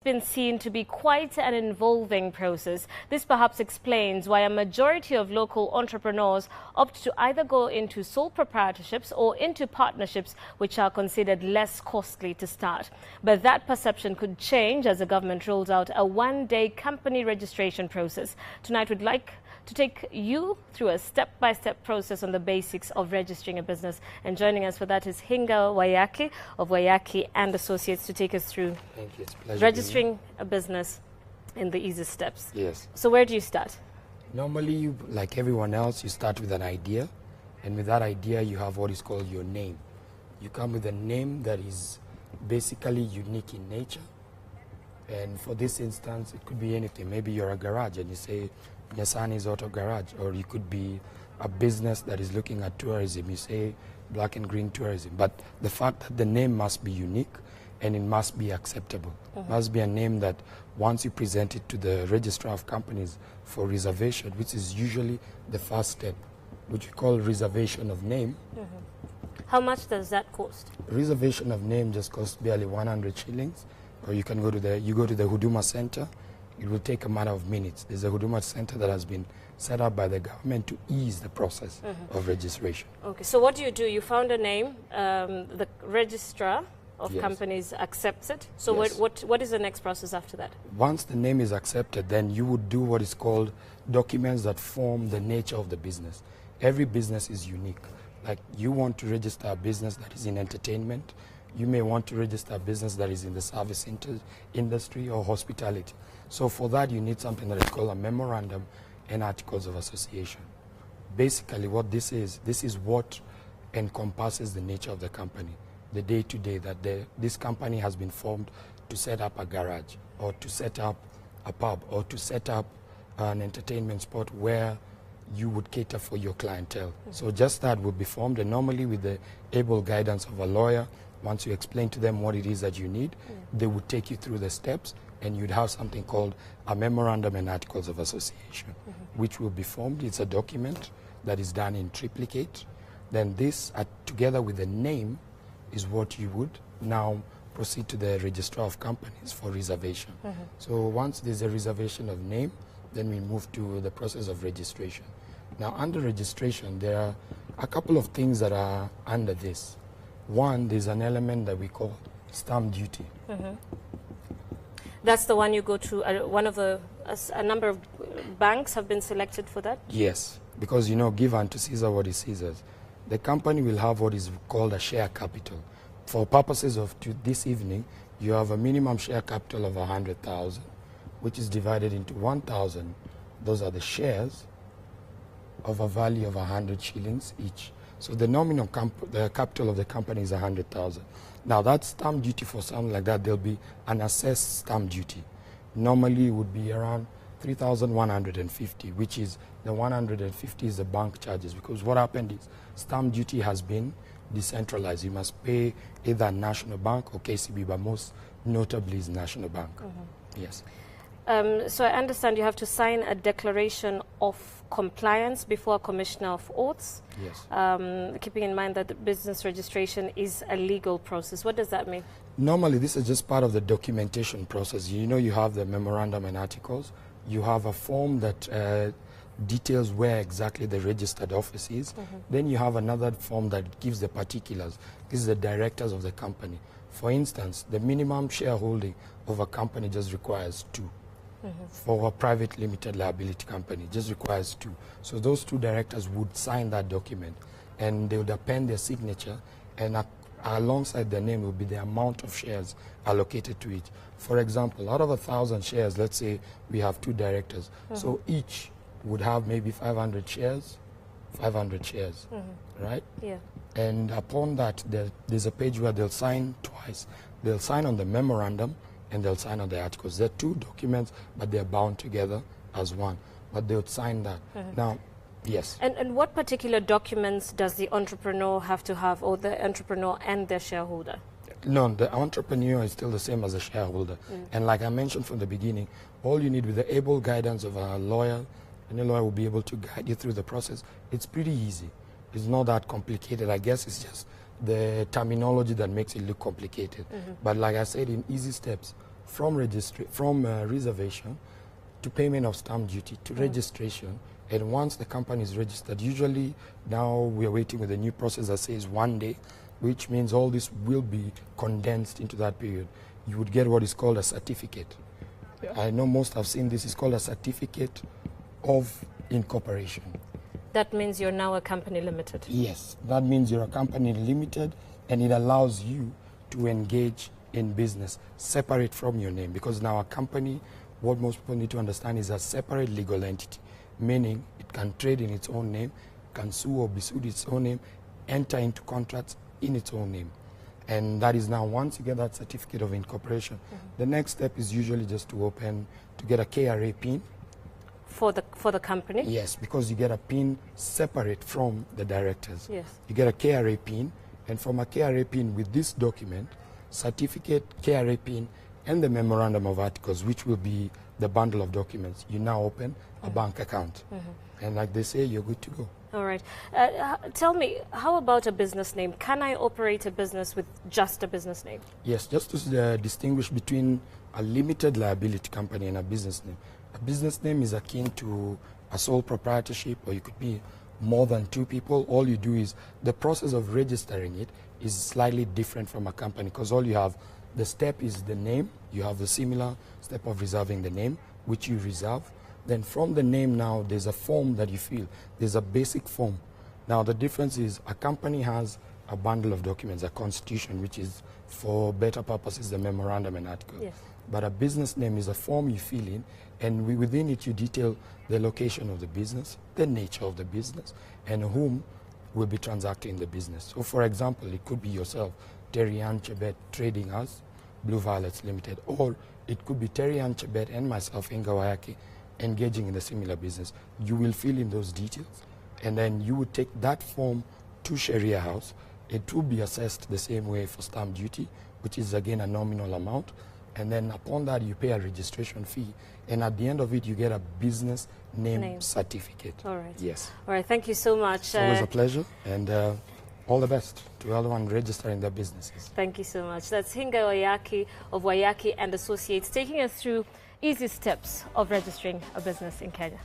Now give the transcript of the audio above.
been seen to be quite an involving process. This perhaps explains why a majority of local entrepreneurs opt to either go into sole proprietorships or into partnerships, which are considered less costly to start. But that perception could change as the government rolls out a one-day company registration process. Tonight, we'd like to take you through a step-by-step process on the basics of registering a business. And joining us for that is Hinga Waiyaki of Waiyaki and Associates to take us through registering a business in the easy steps. Yes. So where do you start? Normally, like everyone else, you start with an idea. And with that idea, you have what is called your name. You come with a name that is basically unique in nature. And for this instance, it could be anything. Maybe you're a garage and you say, Nyasani's Auto Garage. Or you could be a business that is looking at tourism. You say, Black and Green Tourism. But the fact that the name must be unique and it must be acceptable. It must be a name that once you present it to the registrar of companies for reservation, which is usually the first step, which we call reservation of name. How much does that cost? Reservation of name just costs barely 100 shillings. Or you can go to the Huduma Center. It will take a matter of minutes. There's a Huduma Center that has been set up by the government to ease the process of registration. Okay, so what do? You found a name, the registrar of companies accepts it. So what is the next process after that? Once the name is accepted, then you would do what is called documents that form the nature of the business. Every business is unique. Like you want to register a business that is in entertainment. You may want to register a business that is in the service industry or hospitality. So for that, you need something that is called a memorandum and articles of association. Basically, what this is what encompasses the nature of the company, the day-to-day that this company has been formed to set up a garage or to set up a pub or to set up an entertainment spot where you would cater for your clientele. So just that would be formed, and normally with the able guidance of a lawyer, once you explain to them what it is that you need, they would take you through the steps, and you'd have something called a memorandum and articles of association, which will be formed. It's a document that is done in triplicate. Then this, together with the name, is what you would now proceed to the registrar of companies for reservation. So once there's a reservation of name, then we move to the process of registration. Now, under registration, there are a couple of things that are under this. One, there's an element that we call stamp duty. That's the one you go to, a number of banks have been selected for that? Yes, because, give unto Caesar what is Caesar's. The company will have what is called a share capital. For purposes of this evening, you have a minimum share capital of 100,000, which is divided into 1,000. Those are the shares of a value of 100 shillings each. So the nominal the capital of the company is 100,000. Now that stamp duty, for something like that, there'll be an assessed stamp duty. Normally it would be around 3,150, which is the 150 is the bank charges, because what happened is stamp duty has been decentralized. You must pay either National Bank or KCB, but most notably is National Bank. Yes. So I understand you have to sign a declaration of compliance before a commissioner of oaths. Yes. Keeping in mind that the business registration is a legal process. What does that mean? Normally, this is just part of the documentation process. You have the memorandum and articles. You have a form that details where exactly the registered office is. Then you have another form that gives the particulars. This is the directors of the company. For instance, the minimum shareholding of a company just requires 2. For a private limited liability company, just requires 2. So those 2 directors would sign that document, and they would append their signature, and alongside their name would be the amount of shares allocated to each. For example, out of 1,000 shares, let's say we have 2 directors, so each would have maybe 500 shares, right? Yeah. And upon that, there's a page where they'll sign twice. They'll sign on the memorandum, and they'll sign on the articles. They're 2 documents, but they're bound together as one. But they'll sign that. Now, yes. And what particular documents does the entrepreneur have to have, or the entrepreneur and their shareholder? No, the entrepreneur is still the same as a shareholder. And like I mentioned from the beginning, all you need with the able guidance of a lawyer, any lawyer will be able to guide you through the process. It's pretty easy. It's not that complicated. I guess it's just the terminology that makes it look complicated. But like I said, in easy steps, from reservation to payment of stamp duty to registration. And once the company is registered, usually now we are waiting with a new process that says 1 day, which means all this will be condensed into that period. You would get what is called a certificate. Yeah. I know most have seen this. It's called a certificate of incorporation. That means you're now a company limited? Yes, that means you're a company limited, and it allows you to engage in business separate from your name, because now a company, what most people need to understand, is a separate legal entity, meaning it can trade in its own name, can sue or be sued in its own name, enter into contracts in its own name. And that is now, once you get that certificate of incorporation, the next step is usually just to get a KRA PIN. For the company? Yes, because you get a PIN separate from the directors. Yes. You get a KRA PIN, and from a KRA PIN with this document, certificate, KRA PIN, and the memorandum of articles, which will be the bundle of documents, you now open a bank account. And like they say, you're good to go. All right. Tell me, how about a business name? Can I operate a business with just a business name? Yes, just to distinguish between a limited liability company and a business name. A business name is akin to a sole proprietorship, or you could be more than 2 people. All you do is, the process of registering it is slightly different from a company, because all you have, the step is the name. You have the similar step of reserving the name, which you reserve. Then from the name now, there's a form that you fill. There's a basic form. Now the difference is, a company has a bundle of documents, a constitution, which is, for better purposes, the memorandum and article. Yes. But a business name is a form you fill in, and within it you detail the location of the business, the nature of the business, and whom will be transacting the business. So for example, it could be yourself, Terry Ann Chebet, trading as Blue Violets Limited, or it could be Terry Ann Chebet and myself, Hinga Wayaki, engaging in a similar business. You will fill in those details, and then you would take that form to Sharia House. It will be assessed the same way for stamp duty, which is again a nominal amount. And then upon that, you pay a registration fee. And at the end of it, you get a business name certificate. All right. Yes. All right. Thank you so much. It's always a pleasure. And all the best to everyone registering their businesses. Thank you so much. That's Hinga Wayaki of Wayaki and Associates, taking us through easy steps of registering a business in Kenya.